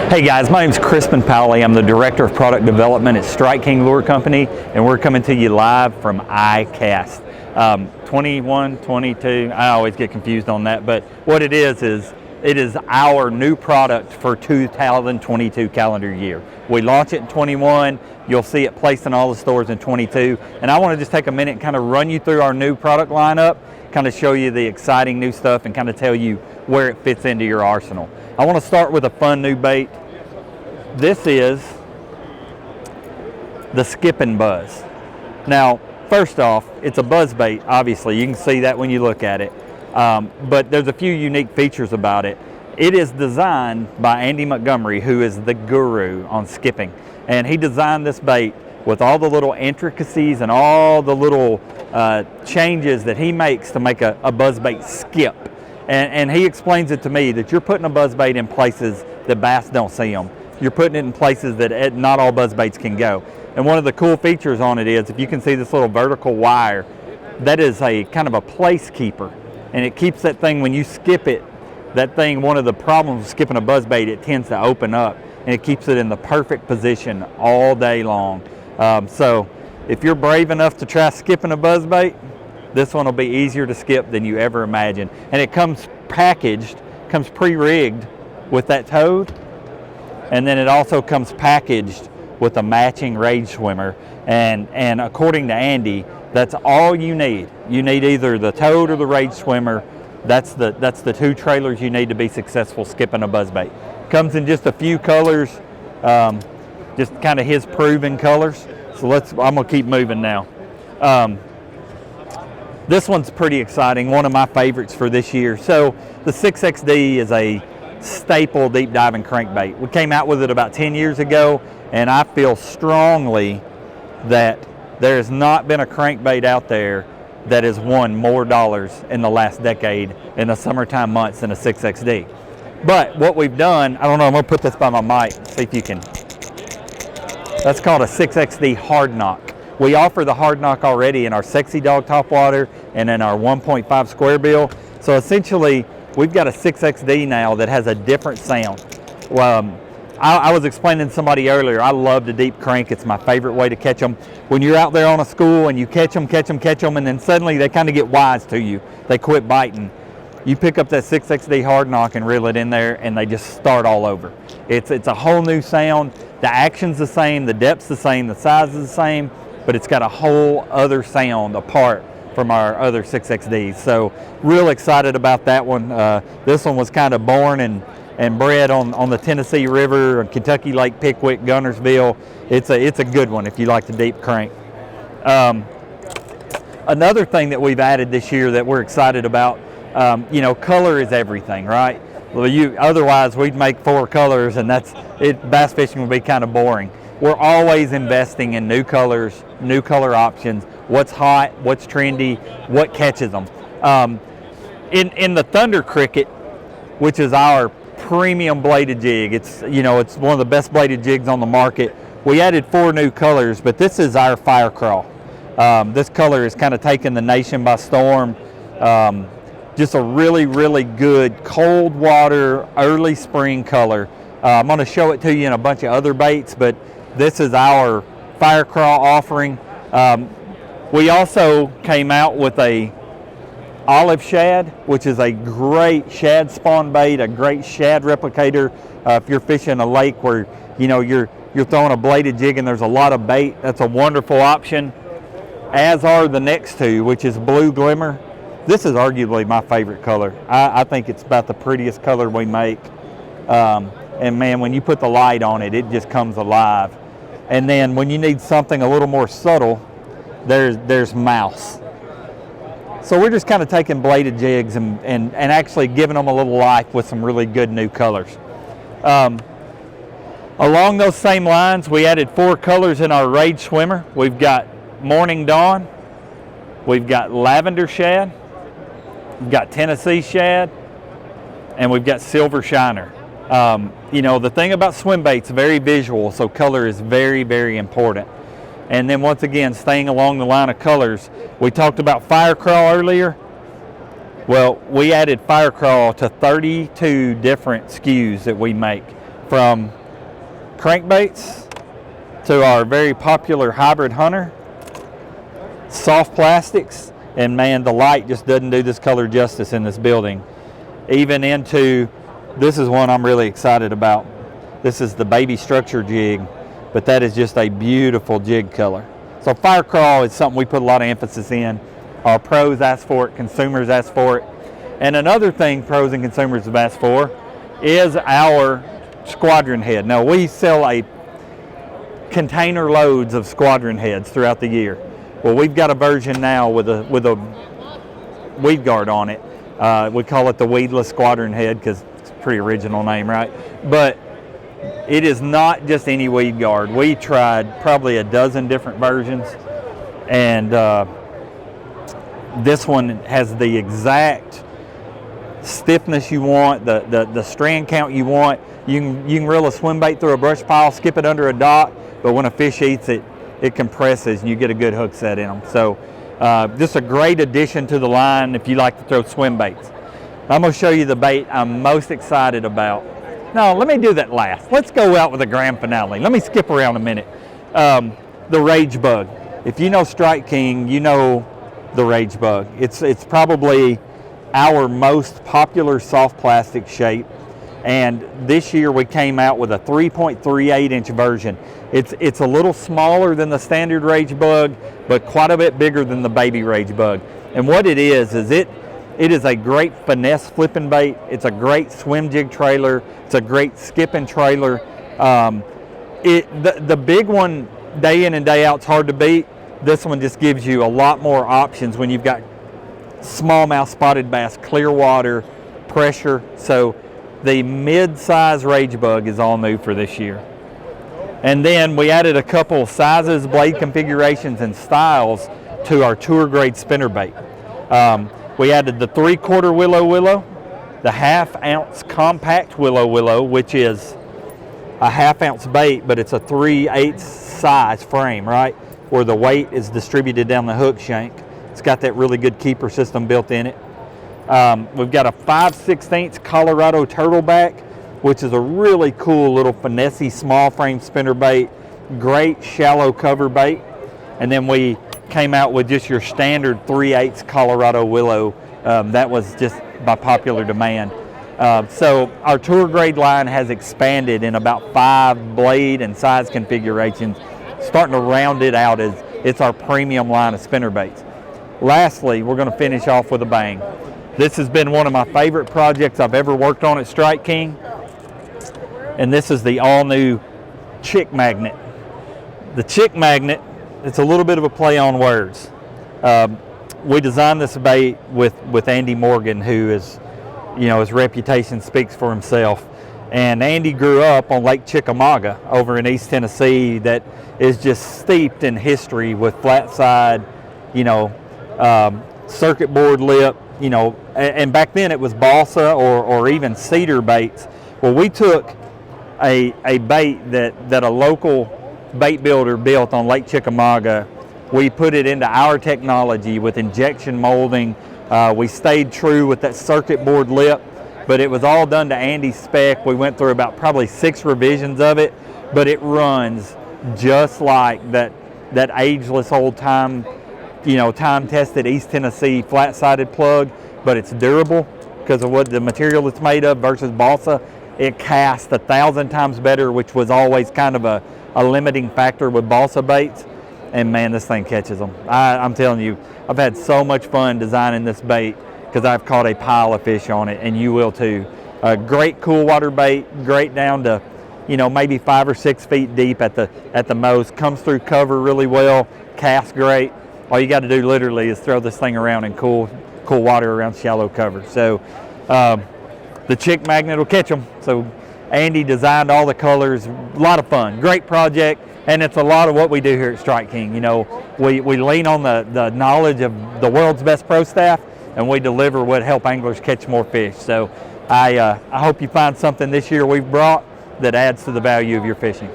Hey guys, my name's Crispin Powley. I'm the Director of Product Development at Strike King Lure Company, and we're coming to you live from ICAST. 21, 22, I always get confused on that, but what it is it is our new product for 2022 calendar year. We launch it in 21, you'll see it placed in all the stores in 22, and I want to just take a minute and kind of run you through our new product lineup, kind of show you the exciting new stuff and kind of tell you where it fits into your arsenal. I want to start with a fun new bait. This is the Skipping Buzz. Now, first off, it's a buzz bait, obviously. You can see that when you look at it. But there's a few unique features about it. It is designed by Andy Montgomery, who is the guru on skipping. And he designed this bait with all the little intricacies and all the little changes that he makes to make a buzz bait skip. And he explains it to me that you're putting a buzz bait in places that bass don't see them. You're putting it in places that not all buzz baits can go. And one of the cool features on it is, if you can see this little vertical wire, that is a kind of a place keeper. And it keeps that thing, when you skip it, that thing, one of the problems with skipping a buzz bait, it tends to open up. And it keeps it in the perfect position all day long. So if you're brave enough to try skipping a buzz bait, this one will be easier to skip than you ever imagined. And it comes packaged, comes pre-rigged with that toad, and then it also comes packaged with a matching rage swimmer. And according to Andy, that's all you need. You need either the toad or the rage swimmer. That's the two trailers you need to be successful skipping a buzz bait. Comes in just a few colors, just kind of his proven colors. So I'm gonna keep moving now. This one's pretty exciting, one of my favorites for this year. So the 6XD is a staple deep diving crankbait. We came out with it about 10 years ago, and I feel strongly that there has not been a crankbait out there that has won more dollars in the last decade in the summertime months than a 6XD. But what we've done, I don't know, I'm gonna put this by my mic, see if you can. That's called a 6XD hard knock. We offer the hard knock already in our Sexy Dog topwater and in our 1.5 square bill. So essentially, we've got a 6XD now that has a different sound. I was explaining to somebody earlier, I love to deep crank. It's my favorite way to catch them. When you're out there on a school and you catch them, and then suddenly they kind of get wise to you. They quit biting. You pick up that 6XD hard knock and reel it in there, and they just start all over. It's a whole new sound. The action's the same, the depth's the same, the size is the same, but it's got a whole other sound apart from our other 6XDs. So real excited about that one. This one was kind of born and bred on the Tennessee River, Kentucky Lake Pickwick, Gunnersville. It's a good one if you like to deep crank. Another thing that we've added this year that we're excited about, color is everything, right? Well, otherwise we'd make 4 colors and bass fishing would be kind of boring. We're always investing in new colors, new color options, what's hot, what's trendy, what catches them. In the Thunder Cricket, which is our premium bladed jig, it's one of the best bladed jigs on the market. We added 4 new colors, but this is our Fire Crawl. This color is kind of taking the nation by storm. Just a really, really good cold water, early spring color. I'm going to show it to you in a bunch of other baits, but this is our Fire Crawl offering. We also came out with a olive shad, which is a great shad spawn bait, a great shad replicator. If you're fishing a lake where you're throwing a bladed jig and there's a lot of bait, that's a wonderful option. As are the next two, which is Blue Glimmer. This is arguably my favorite color. I think it's about the prettiest color we make. And man, when you put the light on it, it just comes alive. And then when you need something a little more subtle, there's Mouse. So we're just kind of taking bladed jigs and actually giving them a little life with some really good new colors. Along those same lines, we added 4 colors in our Rage Swimmer. We've got Morning Dawn, we've got Lavender Shad, we've got Tennessee Shad, and we've got Silver Shiner. The thing about swim bait's very visual, so color is very, very important. And then once again, staying along the line of colors, we talked about Fire Crawl earlier. Well, we added Fire Crawl to 32 different SKUs that we make. from crankbaits to our very popular hybrid hunter, soft plastics, and man, the light just doesn't do this color justice in this building. Even into, this is one I'm really excited about. This is the baby structure jig, but that is just a beautiful jig color. So fire crawl is something we put a lot of emphasis in. Our pros ask for it, consumers ask for it. And another thing pros and consumers have asked for is our squadron head. Now, we sell a container loads of squadron heads throughout the year. Well, we've got a version now with a weed guard on it. We call it the weedless squadron head because it's a pretty original name, right? But it is not just any weed guard. We tried probably a dozen different versions, and this one has the exact stiffness you want, the strand count you want. You can reel a swim bait through a brush pile, skip it under a dock, but when a fish eats it, it compresses and you get a good hook set in them. So just a great addition to the line if you like to throw swim baits. I'm going to show you the bait I'm most excited about. No, let me do that last. Let's go out with a grand finale. Let me skip around a minute. The Ragebug. If you know Strike King, you know the Ragebug. It's probably our most popular soft plastic shape, and this year we came out with a 3.38 inch version. It's a little smaller than the standard Ragebug, but quite a bit bigger than the baby Ragebug. And what it is it is a great finesse flipping bait. It's a great swim jig trailer. It's a great skipping trailer. The big one day in and day out is hard to beat. This one just gives you a lot more options when you've got smallmouth spotted bass, clear water, pressure. So the mid-size Ragebug is all new for this year. And then we added a couple sizes, blade configurations, and styles to our tour grade spinnerbait. We added the 3/4 willow, the 1/2 ounce compact willow, which is a 1/2 ounce bait, but it's a 3/8 size frame, right? Where the weight is distributed down the hook shank. It's got that really good keeper system built in it. We've got a 5/16 Colorado turtleback, which is a really cool little finessey small frame spinnerbait, great shallow cover bait. And then we came out with just your standard 3/8 Colorado willow. That was just by popular demand. So our tour grade line has expanded in about 5 blade and size configurations, starting to round it out as it's our premium line of spinnerbaits. Lastly, we're going to finish off with a bang. This has been one of my favorite projects I've ever worked on at Strike King, and this is the all-new Chick Magnet. The Chick Magnet, it's a little bit of a play on words. We designed this bait with Andy Morgan, who is, you know, his reputation speaks for himself. And Andy grew up on Lake Chickamauga over in East Tennessee, that is just steeped in history with flat side, you know, circuit board lip, you know, and back then it was balsa or even cedar baits. Well, we took a bait that a local bait builder built on Lake Chickamauga. We put it into our technology with injection molding. We stayed true with that circuit board lip, but it was all done to Andy's spec. We went through about probably 6 revisions of it, but it runs just like that ageless old time, you know, time-tested East Tennessee flat-sided plug, but it's durable because of what the material it's made of versus balsa. It casts 1,000 times better, which was always kind of a limiting factor with balsa baits. And man, this thing catches them. I'm telling you, I've had so much fun designing this bait because I've caught a pile of fish on it, and you will too. Great cool water bait, great down to, you know, maybe 5 or 6 feet deep at the most. Comes through cover really well, casts great. All you got to do literally is throw this thing around in cool water around shallow cover. So the Chick Magnet will catch them. So Andy designed all the colors. A lot of fun, great project, and it's a lot of what we do here at Strike King. You know, we lean on the knowledge of the world's best pro staff, and we deliver what help anglers catch more fish. So I hope you find something this year we've brought that adds to the value of your fishing.